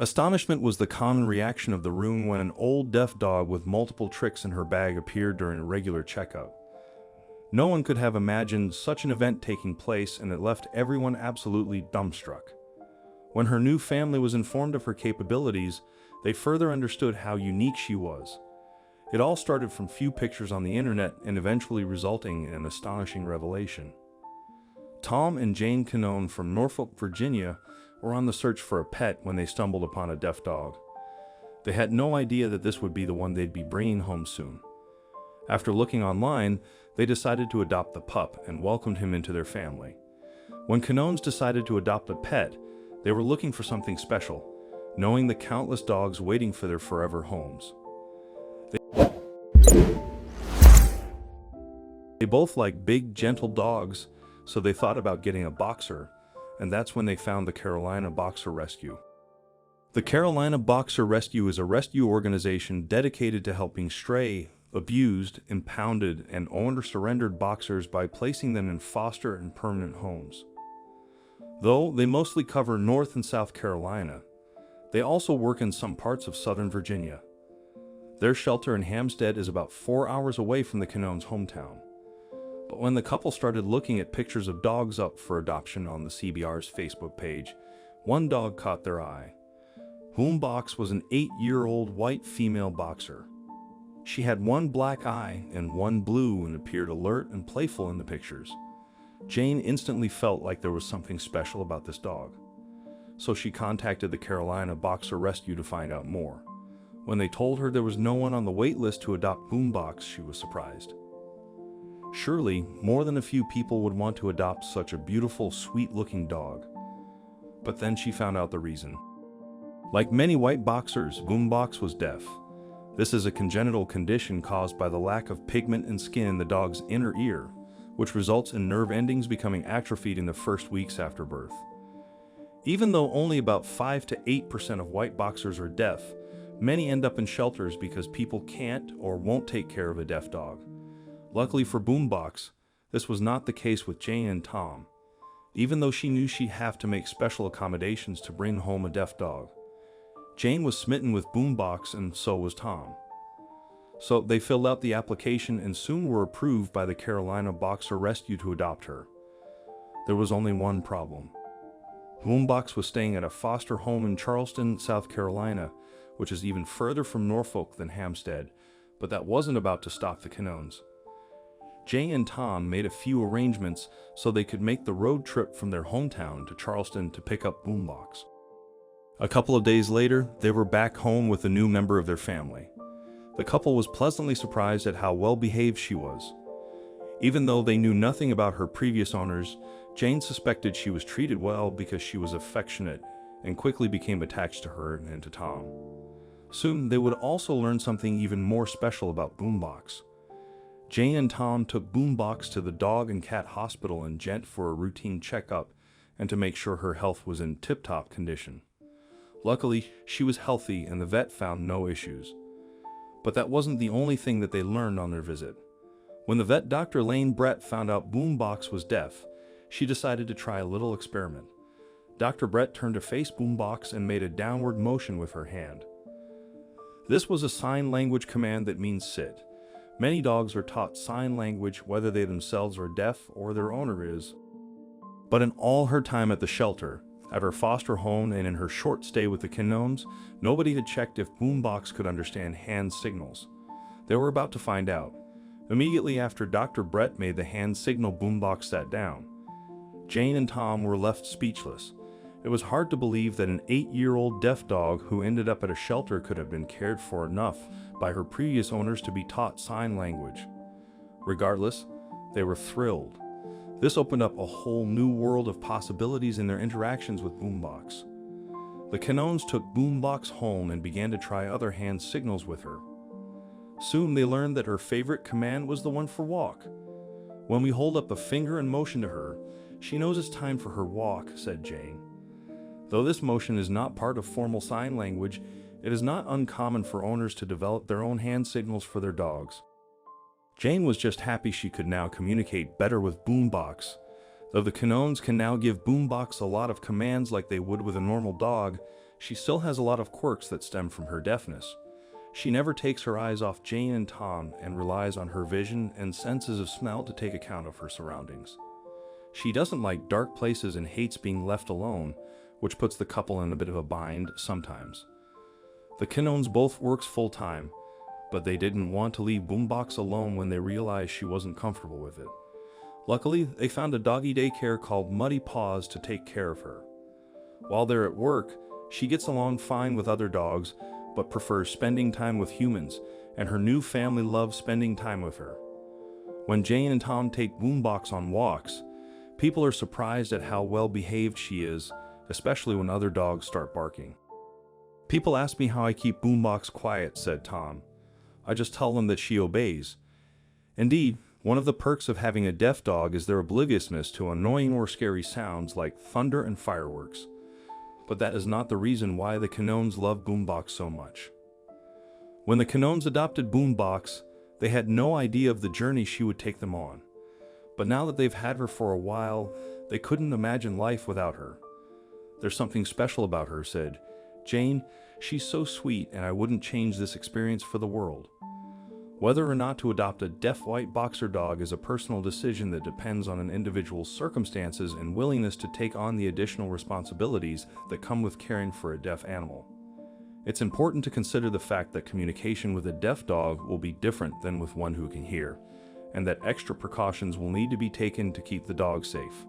Astonishment was the common reaction of the room when an old deaf dog with multiple tricks in her bag appeared during a regular checkup. No one could have imagined such an event taking place, and it left everyone absolutely dumbstruck. When her new family was informed of her capabilities, they further understood how unique she was. It all started from few pictures on the internet and eventually resulting in an astonishing revelation. Tom and Jane Canone from Norfolk, Virginia, were on the search for a pet when they stumbled upon a deaf dog. They had no idea that this would be the one they'd be bringing home soon. After looking online, they decided to adopt the pup and welcomed him into their family. When Canones decided to adopt a pet, they were looking for something special, knowing the countless dogs waiting for their forever homes. They both like big, gentle dogs, so they thought about getting a boxer, and that's when they found the Carolina Boxer Rescue. The Carolina Boxer Rescue is a rescue organization dedicated to helping stray, abused, impounded, and owner-surrendered boxers by placing them in foster and permanent homes. Though they mostly cover North and South Carolina, they also work in some parts of Southern Virginia. Their shelter in Hampstead is about 4 hours away from the Canones' hometown. But when the couple started looking at pictures of dogs up for adoption on the CBR's Facebook page, one dog caught their eye. Boombox was an 8-year-old white female boxer. She had one black eye and one blue and appeared alert and playful in the pictures. Jane instantly felt like there was something special about this dog. So she contacted the Carolina Boxer Rescue to find out more. When they told her there was no one on the wait list to adopt Boombox, she was surprised. Surely, more than a few people would want to adopt such a beautiful, sweet-looking dog. But then she found out the reason. Like many white boxers, Boombox was deaf. This is a congenital condition caused by the lack of pigment and skin in the dog's inner ear, which results in nerve endings becoming atrophied in the first weeks after birth. Even though only about 5 to 8% of white boxers are deaf, many end up in shelters because people can't or won't take care of a deaf dog. Luckily for Boombox, this was not the case with Jane and Tom, even though she knew she'd have to make special accommodations to bring home a deaf dog. Jane was smitten with Boombox and so was Tom. So they filled out the application and soon were approved by the Carolina Boxer Rescue to adopt her. There was only one problem. Boombox was staying at a foster home in Charleston, South Carolina, which is even further from Norfolk than Hampstead, but that wasn't about to stop the Canones. Jane and Tom made a few arrangements so they could make the road trip from their hometown to Charleston to pick up Boombox. A couple of days later, they were back home with a new member of their family. The couple was pleasantly surprised at how well behaved she was. Even though they knew nothing about her previous owners, Jane suspected she was treated well because she was affectionate and quickly became attached to her and to Tom. Soon, they would also learn something even more special about Boombox. Jane and Tom took Boombox to the dog and cat hospital in Gent for a routine checkup and to make sure her health was in tip-top condition. Luckily, she was healthy and the vet found no issues. But that wasn't the only thing that they learned on their visit. When the vet Dr. Lane Brett found out Boombox was deaf, she decided to try a little experiment. Dr. Brett turned to face Boombox and made a downward motion with her hand. This was a sign language command that means sit. Many dogs are taught sign language whether they themselves are deaf or their owner is. But in all her time at the shelter, at her foster home and in her short stay with the Canones, nobody had checked if Boombox could understand hand signals. They were about to find out. Immediately after Dr. Brett made the hand signal, Boombox sat down. Jane and Tom were left speechless. It was hard to believe that an 8-year-old deaf dog who ended up at a shelter could have been cared for enough by her previous owners to be taught sign language. Regardless, they were thrilled. This opened up a whole new world of possibilities in their interactions with Boombox. The Canones took Boombox home and began to try other hand signals with her. Soon they learned that her favorite command was the one for walk. When we hold up a finger and motion to her, she knows it's time for her walk, said Jane. Though this motion is not part of formal sign language, it is not uncommon for owners to develop their own hand signals for their dogs. Jane was just happy she could now communicate better with Boombox. Though the Canones can now give Boombox a lot of commands like they would with a normal dog, She still has a lot of quirks that stem from her deafness. She never takes her eyes off Jane and Tom and relies on her vision and senses of smell to take account of her surroundings. She doesn't like dark places and hates being left alone, which puts the couple in a bit of a bind sometimes. The Canones both works full-time, but they didn't want to leave Boombox alone when they realized she wasn't comfortable with it. Luckily, they found a doggy daycare called Muddy Paws to take care of her. While they're at work, she gets along fine with other dogs, but prefers spending time with humans, and her new family loves spending time with her. When Jane and Tom take Boombox on walks, people are surprised at how well behaved she is, especially when other dogs start barking. "People ask me how I keep Boombox quiet," said Tom. "I just tell them that she obeys." Indeed, one of the perks of having a deaf dog is their obliviousness to annoying or scary sounds like thunder and fireworks. But that is not the reason why the Canones love Boombox so much. When the Canones adopted Boombox, they had no idea of the journey she would take them on. But now that they've had her for a while, they couldn't imagine life without her. "There's something special about her," said Jane. "She's so sweet, and I wouldn't change this experience for the world." Whether or not to adopt a deaf white boxer dog is a personal decision that depends on an individual's circumstances and willingness to take on the additional responsibilities that come with caring for a deaf animal. It's important to consider the fact that communication with a deaf dog will be different than with one who can hear, and that extra precautions will need to be taken to keep the dog safe.